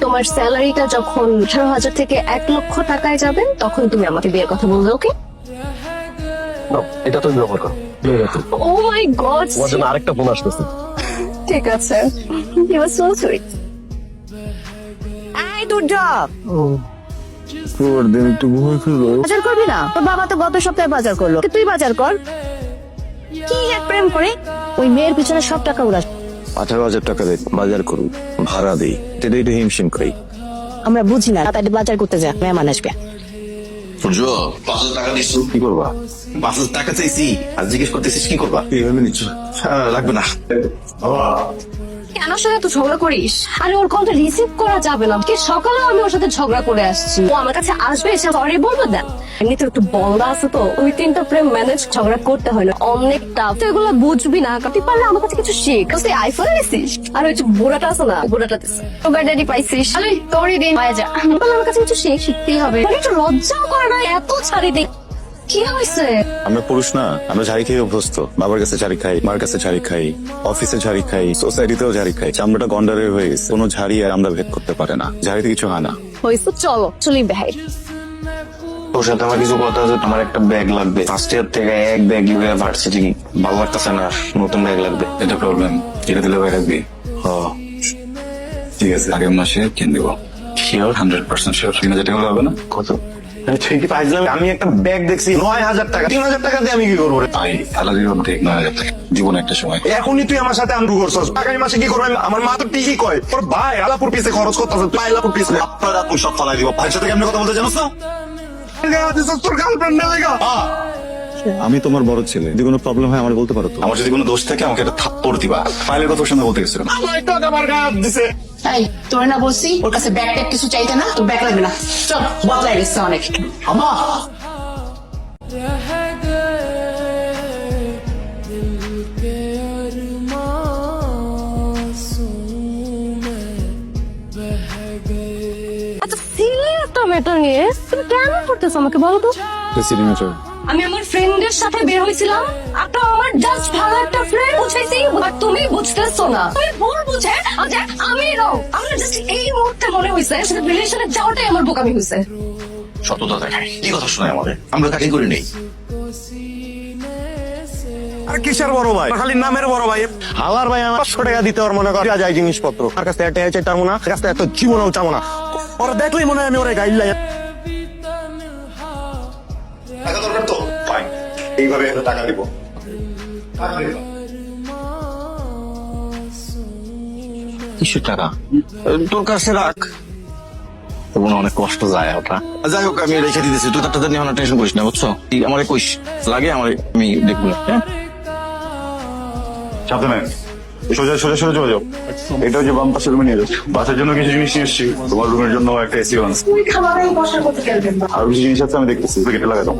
তোমার স্যালারিটা যখন 18,000 থেকে 1 লক্ষ টাকায় যাবে তখন তুমি আমাকে বিয়ের কথা বলবে, ওকে? এটা তুমি ব্যবহার করো। ও মাই গড, তোমার জন্য আরেকটা ফোন আসতেছে। ঠিক আছে। You are so sweet. এই তোর জব দিন একটু ঘুমিয়ে ফিরবো। বাজার করবি না? তোর বাবা তো গত সপ্তাহে বাজার করলো, তুই বাজার কর। কি এক প্রেম করে ওই মেয়ের পিছনে সব টাকা উড়াস। 18,000 টাকা দেয়, বাজার করুন, ভাড়া দিই, এটা একটু হিমশিম করি। আমরা বুঝি না, তাই বাজার করতে যা, মেহমান আসবে। সূর্য 5,000 টাকা দিচ্ছ, কি করবা? 5,000 টাকা চাইছি আর জিজ্ঞেস করতেছিস কি করবা? এইভাবে নিচ্ছ? লাগবে না। কেন সাথে তো ঝগড়া করিস? আরে ওর কলটা রিসিভ করা যাবে না, কি সকালে আমি ওর সাথে ঝগড়া করে আসছি, ও আমার কাছে আসবে এসে সরি বলবে। দেন এমনিতে একটু বলদা আছে তো, ওই 3টা প্রেম ম্যানেজ ঝগড়া করতে হয় না, অনেক টাফ। তুই এগুলো বুঝবি না, তুই পারলে আমার কাছে কিছু শিখ। তুই আইফোন নিছিস আর ওই যে বুড়াটা আছে না, বুড়াটা দিস সুগার ড্যাডি পাইছিস, আরে তোরই দিন পাওয়া যা। আমার কাছে কিছু শিখতেই হবে, একটু লজ্জাও করে না, এত ছাড়ি দে। কি হয়েছে? আমরা পুরুষ না, আমরা ঝাড়ি খেয়ে অভ্যস্ত। বাবার কাছে ঝাড়ি খাই, মার কাছে ঝাড়ি খাই, অফিসে ঝাড়ি খাই, সোসাইটিতেও ঝাড়ি খাই। চামড়াটা গন্ডারের হয়ে গেছে, কোনো ঝাড়ি আর আমরা ভেদ করতে পারে না। ঝাড়িতে কিছু হয় না। হয়েছে, চলো চলি বেহাই। তোর সাথে আমার কিছু কথা আছে। আমার একটা ব্যাগ লাগবে, ফার্স্ট ইয়ার থেকে এক ব্যাগ নিবে ভার্সিটি, ভালো লাগতেছে না, নতুন ব্যাগ লাগবে। এটা প্রবলেম, এটা দিলে ভাই রাখবি। ঠিক আছে, আগের মাসে কিনে দেবো। শিওর? 100% শিওর। 3,000 টাকা হবে না? কত? ঠিকই পাইছিলাম। আমি একটা ব্যাগ দেখছি 9,000 টাকা, 3,000 টাকা দিয়ে আমি কি করবো রে? ভাই স্যালারির অর্ধেক 9,000 টাকা। জীবনে একটা সময় এখনই তুই আমার সাথে আমরু করছস, আগামী মাসে কি করবো? আমার মা তো ঠিকই কয়, তোর ভাই আলাপুর পিছে খরচ করতেছে, তুই আলাপুর পিছে আপনারা আপনি সব ফালাই দিব। ভাইয়ের সাথে কেমন কথা বলতে জানোস না? তোর গার্লফ্রেন্ড না লেগা। আমি তোমার বড় ছেলে, যদি কোনো প্রবলেম হয় আমার বলতে পারো তো। আমার যদি কোনো দোষ থাকে আমাকে একটা থাপ্পড় দিবা। ফাইলের কথা শুনে বলতে গেছিলাম। আমার টাকা আমার গায়ে হাত দিছে। তাই তোর না বলছি ওর কাছে ব্যাগ ট্যাগ কিছু চাইতে না, তোর ব্যাগ লাগবে না, চল বদলাই গেছে অনেক। আমা আচ্ছা সিরিয়াস একটা ম্যাটার নিয়ে তুমি কেন করতেছো আমাকে বলো তো? আমি আমার ফ্রেন্ডের সাথে বের হয়েছিলাম, একটা আমার জাস্ট ভালো একটা ফ্রেন্ড বুঝাইছি, বাট তুমি বুঝতেছো না। তুমি ভুল বুঝে আচ্ছা আমি রং, আমার জাস্ট এই মুহূর্তে মনে হয়েছে সাথে রিলেশনে যাওয়াটাই আমার বোকামি হয়েছে। সততা দেখায়, কি কথা শোনায় আমাদের, আমরা কাটি করে নেই। আর কিসের বড় ভাই? খালি নামের বড় ভাই। হালার ভাই আমার 500 টাকা দিতে ওর মনে কর যায় জিনিসপত্র। আর কাছে একটা চাইতাম না, কাছে এত জীবনও চাবো না। ওরা দেখলেই মনে হয় আমি ওরে গাইলাই। টাকা দরকার তো, ফাইন, এইভাবে টাকা দিব। কিসের টাকা? তোর কাছে রাখ, তোমার অনেক কষ্ট যায় ওটা। যাই হোক, আমি রেখে দিতেছি। তুই তারটা নিয়ে অনেক টেনশন করিস না, বুঝছো? আমার কইস লাগে, আমার আমি দেখবো না। হ্যাঁ, সাবধানে, সোজা সোজা সোজা চলে যাও। এটা হচ্ছে বাম পাশের রুমে নিয়ে যাও। বাসার জন্য কিছু জিনিস নিয়ে এসেছি, তোমার রুমের জন্য একটা এসি আছে। তুই খাবারে বসা করতে গেলবেন না। আর কিছু জিনিস আছে আমি দেখতেছি, গেটে লাগাই দাও।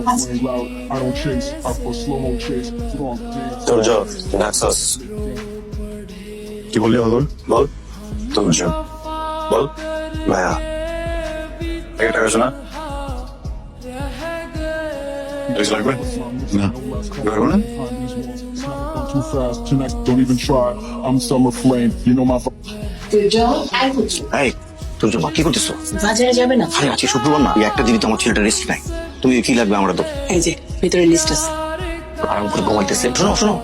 I don't chase, I for slow mo chase. Strong dance. তোর নাক্সাস। কি বললি হল? বল। তোর বল ভাইয়া, এই টাকা শোনা ড্রেস লাগবে না? লাগবে না? Too fast, tonight, don't even try. I'm summer flame, you know my. তুই যাও, আই বুঝি এই তোর কি করতেছো? বাজারে যাবে না। আরে আজকে শুক্রবার না, এই একটা দিনই তো আমার ছেলেটা রেস্ট নাই। তুমি কি লাগবে আমরা তো এই যে ভিতরে লিস্ট আছে। আরাম করে ঘুমাইতেছে। শোনো শোনো,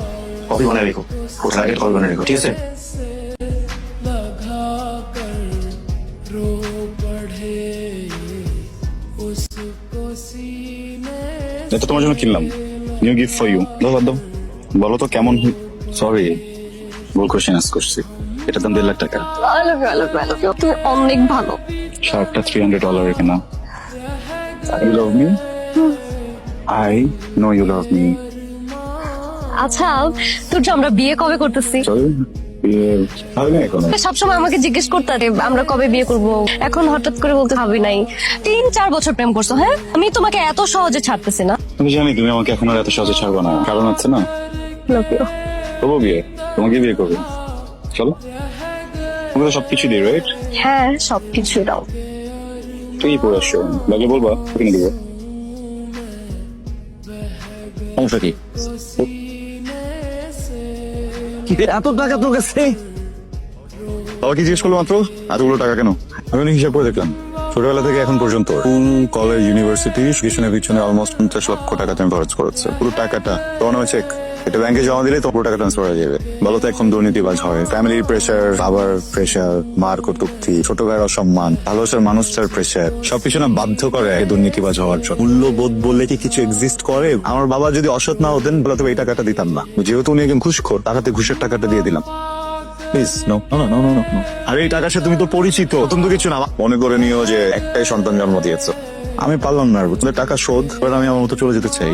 কফি বানাই রেখো, কোথায় কফি বানাই রেখো, ঠিক আছে? এটা তোমার জন্য কিনলাম, নিউ গিফট ফর ইউ। বাদ দাও, বলো তো কেমন? সরি, ভুল কোশ্চেন আস্ক করছি। এটার দাম 1.5 লাখ টাকা। ভালো ভালো ভালো, তুমি অনেক ভালো। শার্টটা $300 কেনা। You love me, I know you love me. আচ্ছা তোর যে আমরা বিয়ে কবে করতেছি? চল বিয়ে হবে না এখন। সবসময় আমাকে জিজ্ঞেস করতে আমরা কবে বিয়ে করব, এখন হঠাৎ করে বলতে ভাবি নাই। 3-4 বছর প্রেম করছো। হ্যাঁ, আমি তোমাকে এত সহজে ছাড়তেছি না। আমি জানি তুমি আমাকে এখন আর এত সহজে ছাড়বো না, কারণ আছে না, করবো বিয়ে, তোমাকে বিয়ে করবো। চলো, তোমাকে তো সবকিছু দিই, রাইট? হ্যাঁ, সবকিছু দাও। তুই পরে আসো, লাগলে বলবা, কিনে দিবো। সমস্যা কি? এত টাকা তোর কাছে? বাবা কি জিজ্ঞেস করলো মাত্র এতগুলো টাকা কেন? আমি অনেক হিসাব করে দেখলাম ছোটবেলা থেকে এখন পর্যন্ত স্কুল কলেজ ইউনিভার্সিটি পিছনে অলমোস্ট 50 লক্ষ টাকা তুমি খরচ করেছে। পুরো টাকাটা তোমার নামে চেক, এটা ব্যাংকে জমা দিলে তো পুরো টাকা ট্রান্সফার হয়ে যাবে। বলো তো এখন দুর্নীতিবাজ হয়, ফ্যামিলির প্রেশার, বাবার প্রেশার, মার কটূক্তি, ছোট ভাইয়ের অসম্মান, ভালোবাসার মানুষটার প্রেশার, সবকিছু না বাধ্য করে এই দুর্নীতিবাজ হওয়ার জন্য। মূল্যবোধ বললে কি কিছু এক্সিস্ট করে? আমার বাবা যদি অসৎ না হতেন বলে তবে এই টাকাটা দিতাম না। যেহেতু উনি একজন ঘুষখোর, টাকাতে ঘুষের টাকাটা দিয়ে দিলাম। Please no no no no no. আর এই টাকার সাথে তুমি তো পরিচিত, নতুন তো কিছু না। মনে করে নিও যে একটাই সন্তান জন্ম দিয়েছো, আমি পারলাম না আর তোদের টাকা শোধ, এবার আমি আমার মতো চলে যেতে চাই।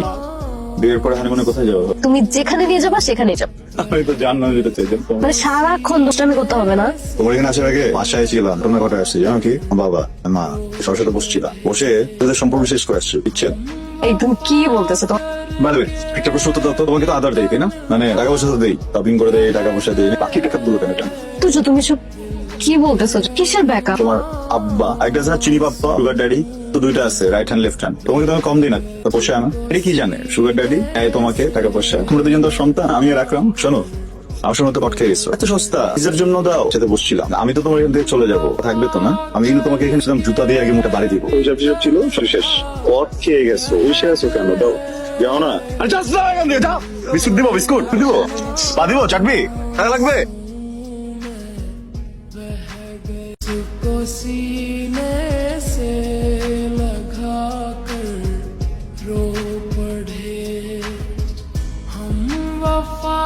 বিয়ের পরে হানিমুনে কোথায় যাবো? তুমি যেখানে নিয়ে যাবা সেখানে যাবো, আমি তো জানলাম যেতে চাইছেন। মানে সারাক্ষণ দুষ্টামি করতে হবে না। তোমার এখানে আসার আগে বাসায় ছিলাম, তোমরা কটায় আসছি জানো কি? বাবা মা সবার সাথে বসছিলাম, বসে তোদের সম্পর্ক শেষ করে আসছি, বুঝছেন? এই তুমি কি বলতেছো? তো বাই দ্য ওয়ে, একটা প্রশ্ন তো দাও তো, তোমাকে তো আদার দেই তাই না? মানে টাকা পয়সা তো দেই, শপিং করে দেই, টাকা পয়সা দেই, বাকি টাকা দুটো কেন? এটা তুজো, তুমি সব কি বলতেছো? কিসের ব্যাকআপ? তোমার আব্বা একটা আছে না চিনি বাপ্পা, সুগার ড্যাডি, তো দুইটা আছে, রাইট হ্যান্ড লেফট হ্যান্ড। তোমাকে তো আমি কম দিই না, তো বসে আনা এটা কি জানে সুগার ড্যাডি তোমাকে টাকা পয়সা, তোমরা দুজন তো সন্তান, আমি রাখলাম। শোনো আমার সঙ্গে তো কট খেয়ে গেছো, এত সস্তা নিজের জন্য দাও, সাথে বসছিলাম। আমি তো তোমার এখান থেকে চলে যাবো, থাকবে তো না? আমি কিন্তু তোমাকে এখানে ছিলাম জুতা দিয়ে আগে মুখে বাড়ি দিব। ওইসব ছিল সব শেষ, কট খেয়ে গেছো, বসে আছো কেন? দাও যাও না, আরে যাস না এখান থেকে, যাও। বিস্কুট দিব, বিস্কুট দিব, পা দিব, চাটবি, টাকা লাগবে। को सीने से लगा कर रो पड़े हम वफा